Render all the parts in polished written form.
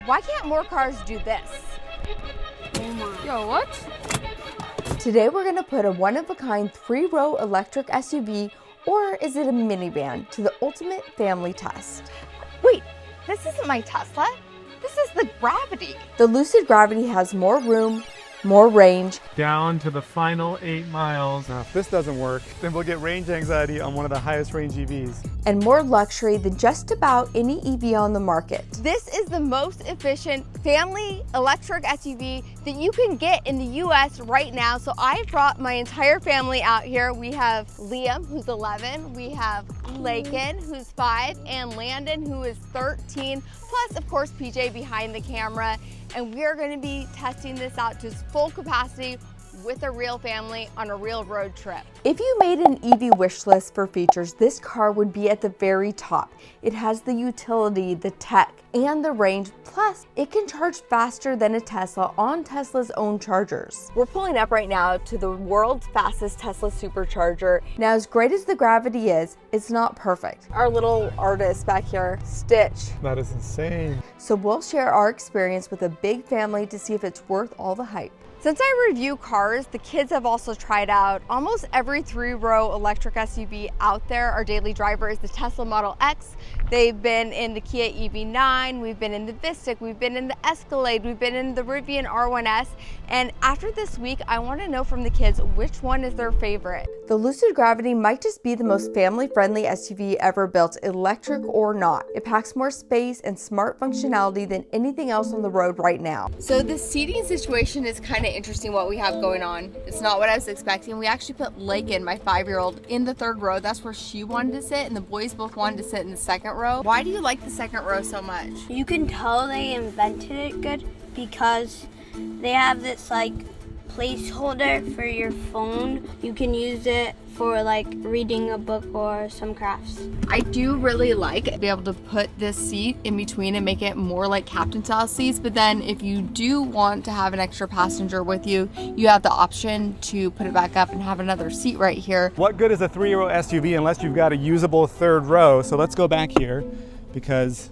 Why can't more cars do this? Oh my. Yo, what? Today we're gonna put a one-of-a-kind 3-row electric SUV, or is it a minivan, to the ultimate family test. Wait, this isn't my Tesla. This is the Gravity. The Lucid Gravity has more room, more range, down to the final 8 miles. Now, if this doesn't work, then we'll get range anxiety on one of the highest range EVs. and more luxury than just about any EV on the market. This is the most efficient family electric SUV that you can get in the US right now. So I brought my entire family out here. We have Liam, who's 11, we have Lakin, who's 5, and Landon, who is 13, plus of course PJ behind the camera. And we are going to be testing this out to its full capacity with a real family on a real road trip. If you made an EV wish list for features, this car would be at the very top. It has the utility, the tech, and the range, plus it can charge faster than a Tesla on Tesla's own chargers. We're pulling up right now to the world's fastest Tesla supercharger. Now, as great as the Gravity is, it's not perfect. Our little artist back here, Stitch. That is insane. So we'll share our experience with a big family to see if it's worth all the hype. Since I review cars, the kids have also tried out almost every 3-row electric SUV out there. Our daily driver is the Tesla Model X. They've been in the Kia EV9, we've been in the Vistiq, we've been in the Escalade, we've been in the Rivian R1S. And after this week, I want to know from the kids which one is their favorite. The Lucid Gravity might just be the most family-friendly SUV ever built, electric or not. It packs more space and smart functionality than anything else on the road right now. So the seating situation is kind of interesting what we have going on. It's not what I was expecting. We actually put Lakin, my 5-year-old, in the 3rd row. That's where she wanted to sit, and the boys both wanted to sit in the 2nd row. Why do you like the 2nd row so much? You can tell they invented it good because they have this like placeholder for your phone. You can use it for like reading a book or some crafts. I do really like to be able to put this seat in between and make it more like captain style seats, but then if you do want to have an extra passenger with you, you have the option to put it back up and have another seat right here. What good is a 3-row SUV unless you've got a usable 3rd row? So let's go back here, because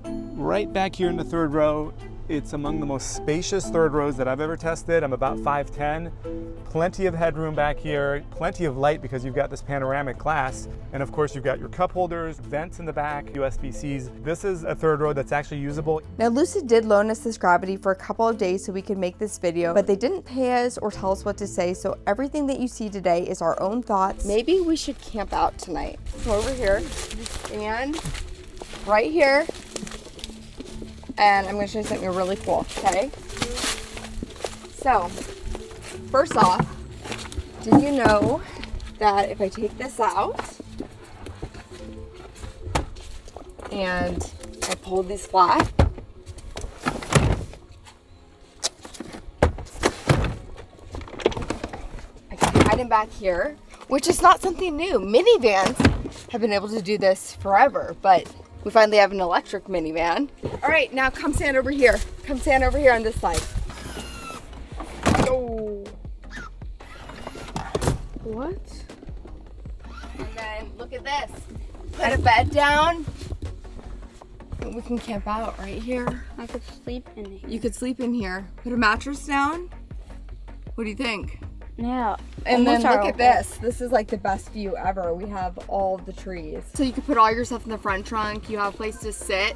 right back here in the 3rd row, it's among the most spacious 3rd rows that I've ever tested. I'm about 5'10", plenty of headroom back here, plenty of light because you've got this panoramic glass, and of course you've got your cup holders, vents in the back, USB-Cs. This is a 3rd row that's actually usable. Now, Lucid did loan us this Gravity for a couple of days so we could make this video, but they didn't pay us or tell us what to say, so everything that you see today is our own thoughts. Maybe we should camp out tonight. Come over here and right here. And I'm going to show you something really cool, okay? So, first off, did you know that if I take this out and I pull these flat, I can hide them back here, which is not something new. Minivans have been able to do this forever, but we finally have an electric minivan. All right, now come stand over here. Come stand over here on this side. Oh. What? And then look at this. Put a bed down. And we can camp out right here. I could sleep in here. You could sleep in here. Put a mattress down. What do you think? Yeah. And then almost look our at this. This is like the best view ever. We have all the trees. So you can put all your stuff in the front trunk. You have a place to sit.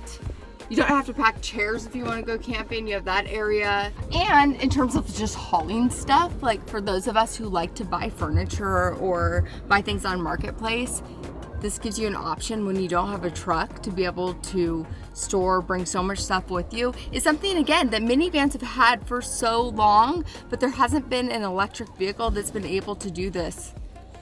You don't have to pack chairs if you want to go camping. You have that area. And in terms of just hauling stuff, like for those of us who like to buy furniture or buy things on Marketplace, this gives you an option when you don't have a truck to be able to store, bring so much stuff with you. It's something, again, that minivans have had for so long, but there hasn't been an electric vehicle that's been able to do this,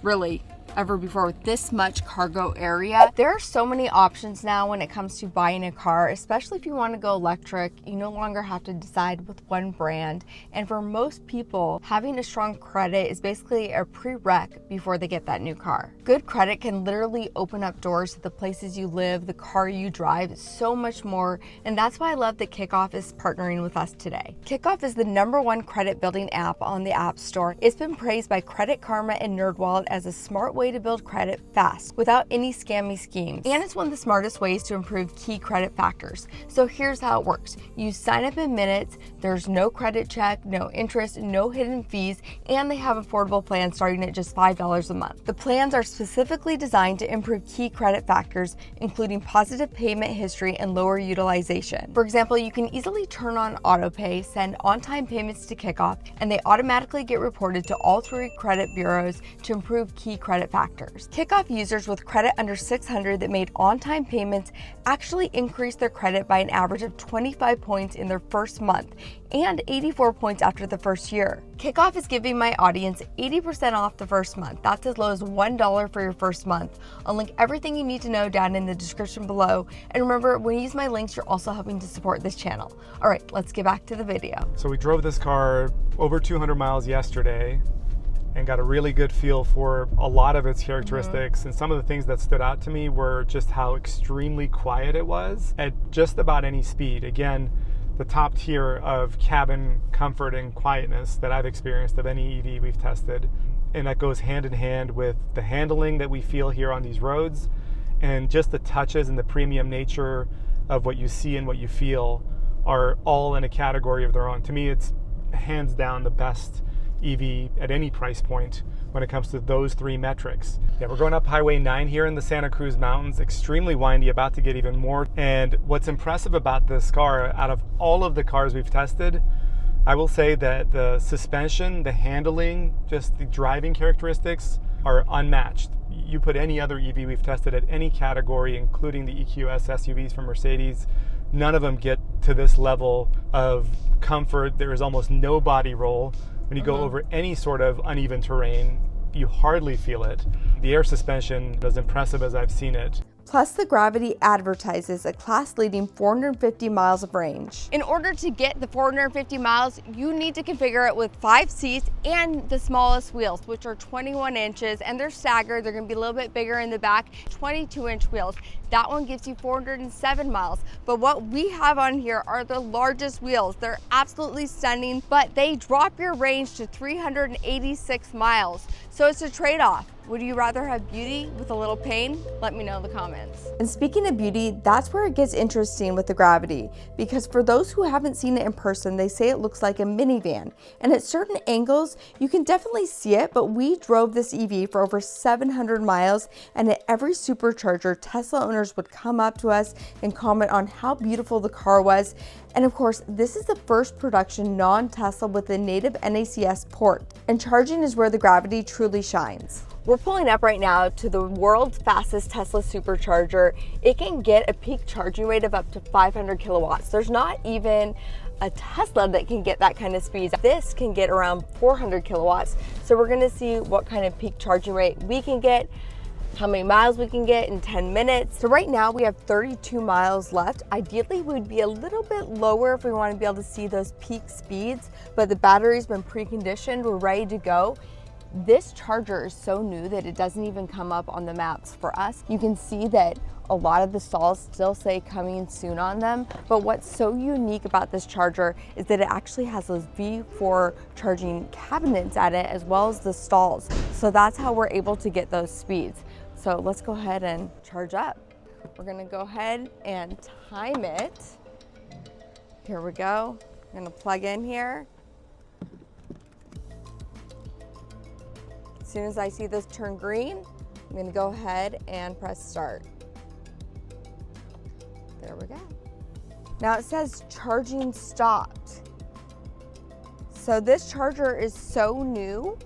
really, ever before with this much cargo area. There are so many options now when it comes to buying a car, especially if you want to go electric. You no longer have to decide with one brand. And for most people, having a strong credit is basically a prereq before they get that new car. Good credit can literally open up doors to the places you live, the car you drive, so much more. And that's why I love that Kickoff is partnering with us today. Kickoff is the #1 credit building app on the App Store. It's been praised by Credit Karma and NerdWallet as a smart way way to build credit fast without any scammy schemes. And it's one of the smartest ways to improve key credit factors. So here's how it works. You sign up in minutes, there's no credit check, no interest, no hidden fees, and they have affordable plans starting at just $5 a month. The plans are specifically designed to improve key credit factors, including positive payment history and lower utilization. For example, you can easily turn on autopay, send on-time payments to Kickoff, and they automatically get reported to all 3 credit bureaus to improve key credit factors. Kickoff users with credit under 600 that made on-time payments actually increased their credit by an average of 25 points in their first month and 84 points after the first year. Kickoff is giving my audience 80% off the first month. That's as low as $1 for your first month. I'll link everything you need to know down in the description below. And remember, when you use my links, you're also helping to support this channel. All right, let's get back to the video. So we drove this car over 200 miles yesterday and got a really good feel for a lot of its characteristics. And some of the things that stood out to me were just how extremely quiet it was at just about any speed. Again, the top tier of cabin comfort and quietness that I've experienced of any EV we've tested. And that goes hand in hand with the handling that we feel here on these roads, and just the touches and the premium nature of what you see and what you feel are all in a category of their own. To me, it's hands down the best EV at any price point when it comes to those 3 metrics. Yeah, we're going up Highway 9 here in the Santa Cruz Mountains, extremely windy, about to get even more. And what's impressive about this car, out of all of the cars we've tested, I will say that the suspension, the handling, just the driving characteristics are unmatched. You put any other EV we've tested at any category, including the EQS SUVs from Mercedes, none of them get to this level of comfort. There is almost no body roll. When you go over any sort of uneven terrain, you hardly feel it. The air suspension is as impressive as I've seen it. Plus, the Gravity advertises a class-leading 450 miles of range. In order to get the 450 miles, you need to configure it with 5 seats and the smallest wheels, which are 21 inches, and they're staggered. They're gonna be a little bit bigger in the back, 22-inch wheels. That one gives you 407 miles. But what we have on here are the largest wheels. They're absolutely stunning, but they drop your range to 386 miles. So it's a trade-off. Would you rather have beauty with a little pain? Let me know in the comments. And speaking of beauty, that's where it gets interesting with the Gravity, because for those who haven't seen it in person, they say it looks like a minivan. And at certain angles, you can definitely see it, but we drove this EV for over 700 miles, and at every supercharger, Tesla owners would come up to us and comment on how beautiful the car was. And of course, this is the first production non-Tesla with a native NACS port, and charging is where the Gravity truly shines. We're pulling up right now to the world's fastest Tesla supercharger. It can get a peak charging rate of up to 500 kilowatts. There's not even a Tesla that can get that kind of speed. This can get around 400 kilowatts. So we're gonna see what kind of peak charging rate we can get, how many miles we can get in 10 minutes. So right now we have 32 miles left. Ideally, we would be a little bit lower if we want to be able to see those peak speeds, but the battery's been preconditioned, we're ready to go. This charger is so new that it doesn't even come up on the maps for us. You can see that a lot of the stalls still say coming soon on them, but what's so unique about this charger is that it actually has those V4 charging cabinets at it as well as the stalls. So that's how we're able to get those speeds. So let's go ahead and charge up. We're gonna go ahead and time it. Here we go. I'm gonna plug in here. As soon as I see this turn green, I'm gonna go ahead and press start. There we go. Now it says charging stopped. So this charger is so new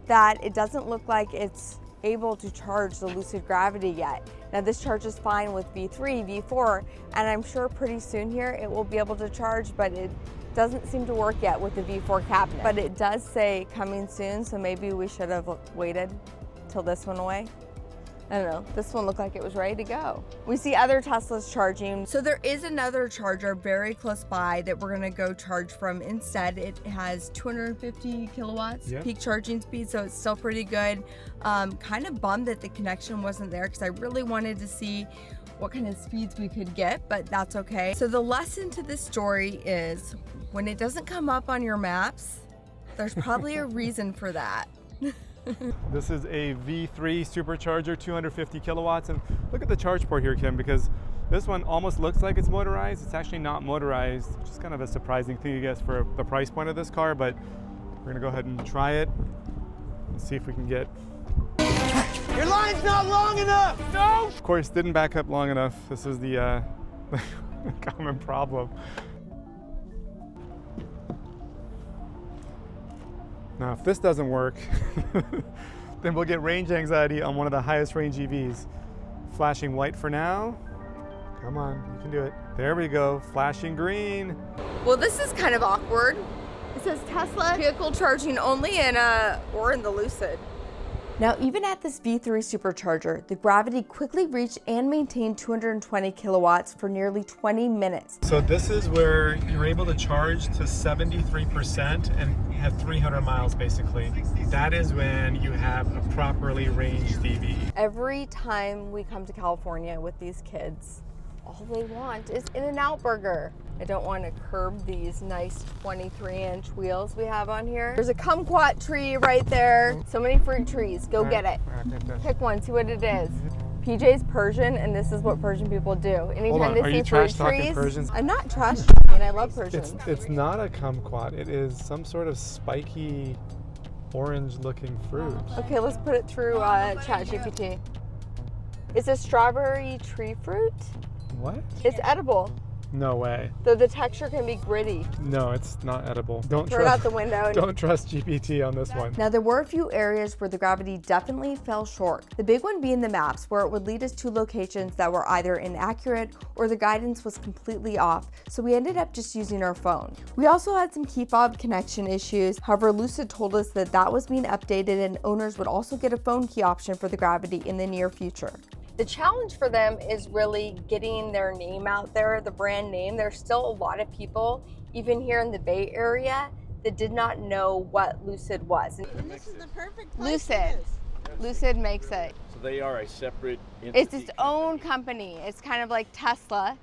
that it doesn't look like it's able to charge the Lucid Gravity yet. Now this charges fine with V3, V4, and I'm sure pretty soon here it will be able to charge, but it doesn't seem to work yet with the V4 cabinet. But it does say coming soon, so maybe we should have waited till this one away. I don't know, this one looked like it was ready to go. We see other Teslas charging. So there is another charger very close by that we're gonna go charge from instead. It has 250 kilowatts peak charging speed, so it's still pretty good. Kind of bummed that the connection wasn't there because I really wanted to see what kind of speeds we could get, but that's okay. So the lesson to this story is when it doesn't come up on your maps, there's probably a reason for that. This is a V3 supercharger, 250 kilowatts. And look at the charge port here, Kim, because this one almost looks like it's motorized. It's actually not motorized, which is kind of a surprising thing, I guess, for the price point of this car. But we're gonna go ahead and try it and see if we can get... Your line's not long enough! No! Of course, didn't back up long enough. This is the common problem. Now, if this doesn't work, then we'll get range anxiety on one of the highest range EVs. Flashing white for now. Come on, you can do it. There we go, flashing green. Well, this is kind of awkward. It says Tesla vehicle charging only or in the Lucid. Now, even at this V3 supercharger, the Gravity quickly reached and maintained 220 kilowatts for nearly 20 minutes. So this is where you're able to charge to 73% and have 300 miles basically. That is when you have a properly ranged EV. Every time we come to California with these kids, all they want is In-N-Out burger. I don't want to curb these nice 23-inch wheels we have on here. There's a kumquat tree right there. So many fruit trees. Go get it. Pick one, see what it is. PJ's Persian, and this is what Persian people do. Anytime they see fruit trees, I'm not trash talking. I love Persians. It's not a kumquat. It is some sort of spiky, orange-looking fruit. Okay, let's put it through ChatGPT. It's a strawberry tree fruit. What? It's edible. No way. Though the texture can be gritty. No, it's not edible. Don't Throw it out the window. Don't trust GPT on this one. Now, there were a few areas where the Gravity definitely fell short. The big one being the maps, where it would lead us to locations that were either inaccurate or the guidance was completely off, so we ended up just using our phone. We also had some key fob connection issues. However, Lucid told us that that was being updated and owners would also get a phone key option for the Gravity in the near future. The challenge for them is really getting their name out there, the brand name. There's still a lot of people, even here in the Bay Area, that did not know what Lucid was. And this is the perfect place Lucid. for this. Lucid makes it. So they are a separate entity. It's its own company. It's kind of like Tesla.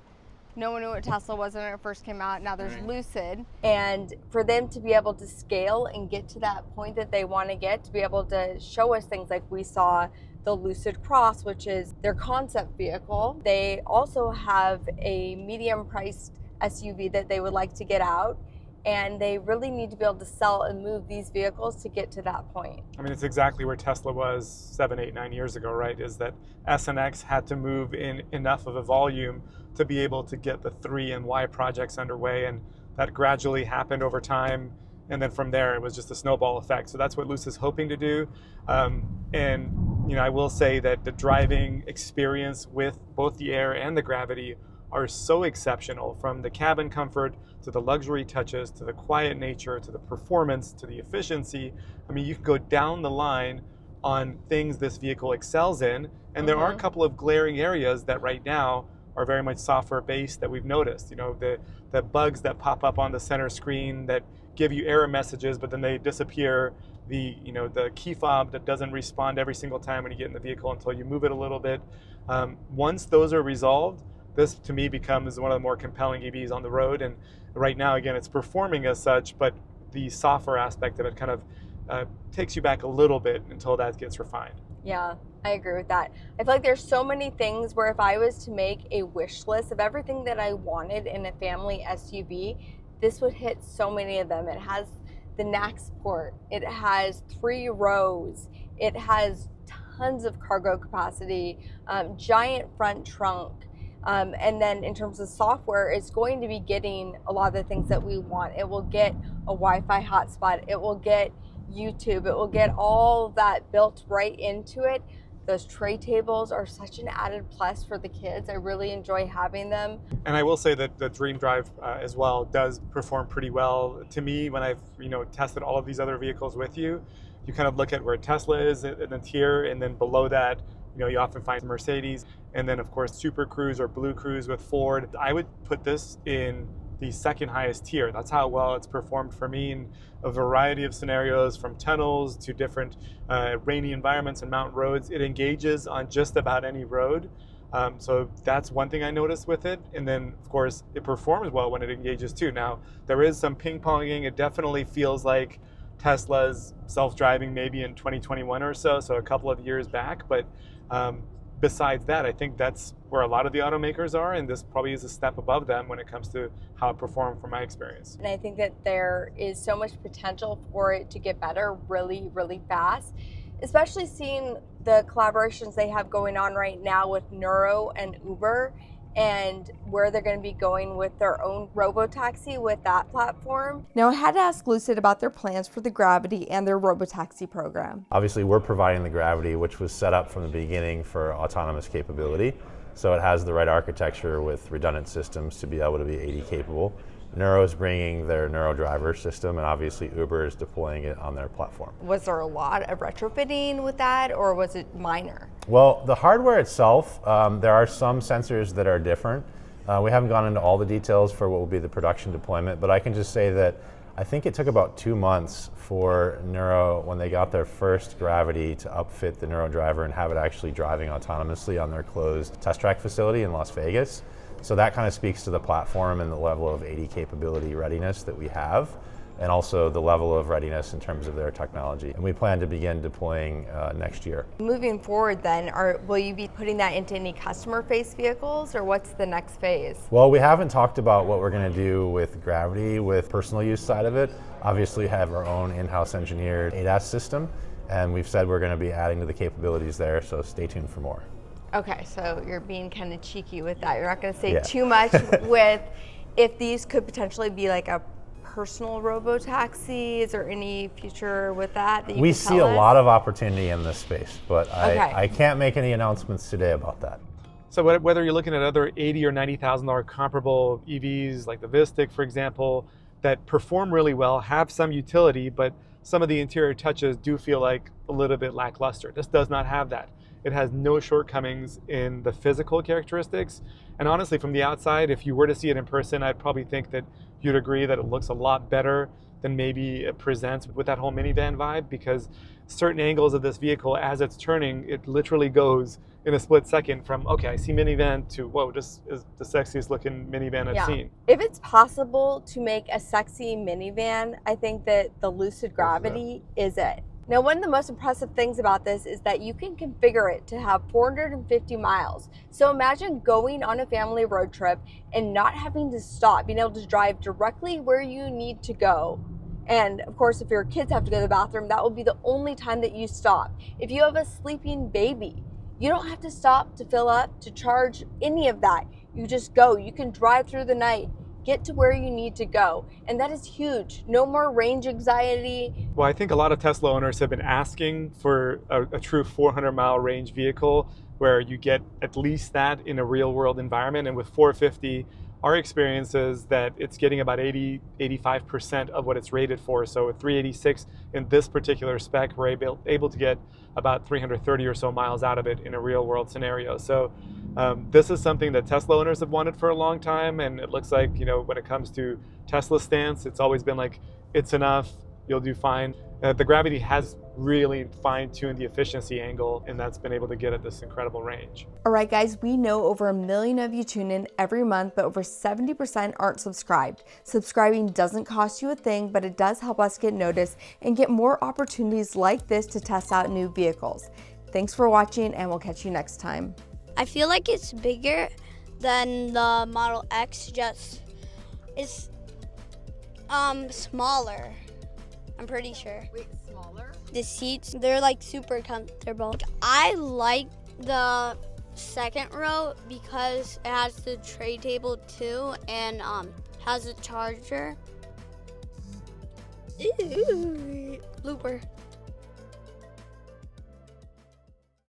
No one knew what Tesla was when it first came out. Now there's Lucid. And for them to be able to scale and get to that point that they want to get, to be able to show us things like we saw the Lucid Cross, which is their concept vehicle. They also have a medium priced SUV that they would like to get out, and they really need to be able to sell and move these vehicles to get to that point. I mean, it's exactly where Tesla was 7, 8, 9 years ago, right? Is that S and X had to move in enough of a volume to be able to get the 3 and Y projects underway, and that gradually happened over time. And then from there, it was just a snowball effect. So that's what Lucid's hoping to do. And you know, I will say that the driving experience with both the Air and the Gravity are so exceptional, from the cabin comfort to the luxury touches to the quiet nature to the performance to the efficiency. I mean, you can go down the line on things this vehicle excels in, and there are a couple of glaring areas that right now are very much software based that we've noticed. You know, the bugs that pop up on the center screen that give you error messages, but then they disappear. The key fob that doesn't respond every single time when you get in the vehicle until you move it a little bit. Once those are resolved, this to me becomes one of the more compelling EVs on the road. And right now, again, it's performing as such, but the software aspect of it kind of takes you back a little bit until that gets refined. Yeah, I agree with that. I feel like there's so many things where if I was to make a wish list of everything that I wanted in a family SUV, this would hit so many of them. It has the NACS port, it has 3 rows, it has tons of cargo capacity, giant front trunk, and then in terms of software, it's going to be getting a lot of the things that we want. It will get a Wi-Fi hotspot, it will get YouTube, it will get all that built right into it. Those tray tables are such an added plus for the kids. I really enjoy having them. And I will say that the Dream Drive as well does perform pretty well. To me, when I've tested all of these other vehicles with you, you kind of look at where Tesla is in the tier, and then below that, you often find Mercedes, and then of course Super Cruise or Blue Cruise with Ford. I would put this in the second highest tier. That's how well it's performed for me in a variety of scenarios, from tunnels to different rainy environments and mountain roads. It engages on just about any road. So that's one thing I noticed with it. And then of course it performs well when it engages too. Now there is some ping ponging. It definitely feels like Tesla's self-driving maybe in 2021 or so, so a couple of years back. But besides that, I think that's where a lot of the automakers are, and this probably is a step above them when it comes to how it performed from my experience. And I think that there is so much potential for it to get better really, really fast, especially seeing the collaborations they have going on right now with Nuro and Uber, and where they're going to be going with their own Robotaxi with that platform. Now, I had to ask Lucid about their plans for the Gravity and their Robotaxi program. Obviously, we're providing the Gravity, which was set up from the beginning for autonomous capability. So it has the right architecture with redundant systems to be able to be AD capable. Nuro is bringing their Nuro driver system, and obviously Uber is deploying it on their platform. Was there a lot of retrofitting with that, or was it minor? Well, the hardware itself, there are some sensors that are different. We haven't gone into all the details for what will be the production deployment, but I can just say that I think it took about 2 months for Nuro, when they got their first Gravity, to upfit the Nuro driver and have it actually driving autonomously on their closed test track facility in Las Vegas. So that kind of speaks to the platform and the level of AD capability readiness that we have, and also the level of readiness in terms of their technology. And we plan to begin deploying next year. Moving forward then, will you be putting that into any customer-faced vehicles, or what's the next phase? Well, we haven't talked about what we're going to do with Gravity, with personal use side of it. Obviously, have our own in-house engineered ADAS system, and we've said we're going to be adding to the capabilities there, so stay tuned for more. Okay, so you're being kind of cheeky with that. You're not going to say too much with if these could potentially be like a personal Robotaxi. Is there any future with that you We can see tell a us? lot of opportunity in this space, but Okay. I can't make any announcements today about that. So whether you're looking at other $80,000 or $90,000 comparable EVs like the Vistic, for example, that perform really well, have some utility, but some of the interior touches do feel like a little bit lackluster. This does not have that. It has no shortcomings in the physical characteristics. And honestly, from the outside, if you were to see it in person, I'd probably think that you'd agree that it looks a lot better than maybe it presents with that whole minivan vibe, because certain angles of this vehicle, as it's turning, it literally goes in a split second from, okay, I see minivan, to, whoa, this is the sexiest looking minivan I've seen. If it's possible to make a sexy minivan, I think that the Lucid Gravity is it. Now, one of the most impressive things about this is that you can configure it to have 450 miles. So imagine going on a family road trip and not having to stop, being able to drive directly where you need to go. And of course, if your kids have to go to the bathroom, that will be the only time that you stop. If you have a sleeping baby, you don't have to stop to fill up, to charge, any of that. You just go. You can drive through the night, get to where you need to go. And that is huge. No more range anxiety. Well, I think a lot of Tesla owners have been asking for a true 400-mile range vehicle where you get at least that in a real-world environment. And with 450, our experience is that it's getting about 85% of what it's rated for. So with 386 in this particular spec, we're able to get about 330 or so miles out of it in a real-world scenario. So this is something that Tesla owners have wanted for a long time, and it looks like, you know, when it comes to Tesla's stance, it's always been like, it's enough, you'll do fine. The Gravity has really fine-tuned the efficiency angle, and that's been able to get at this incredible range. All right, guys, we know over 1 million of you tune in every month, but over 70% aren't subscribed. Subscribing doesn't cost you a thing, but it does help us get noticed and get more opportunities like this to test out new vehicles. Thanks for watching, and we'll catch you next time. I feel like it's bigger than the Model X, just it's smaller. I'm pretty sure. Wait, smaller? The seats, they're like super comfortable. I like the second row because it has the tray table too, and has a charger. Ooh, Blooper.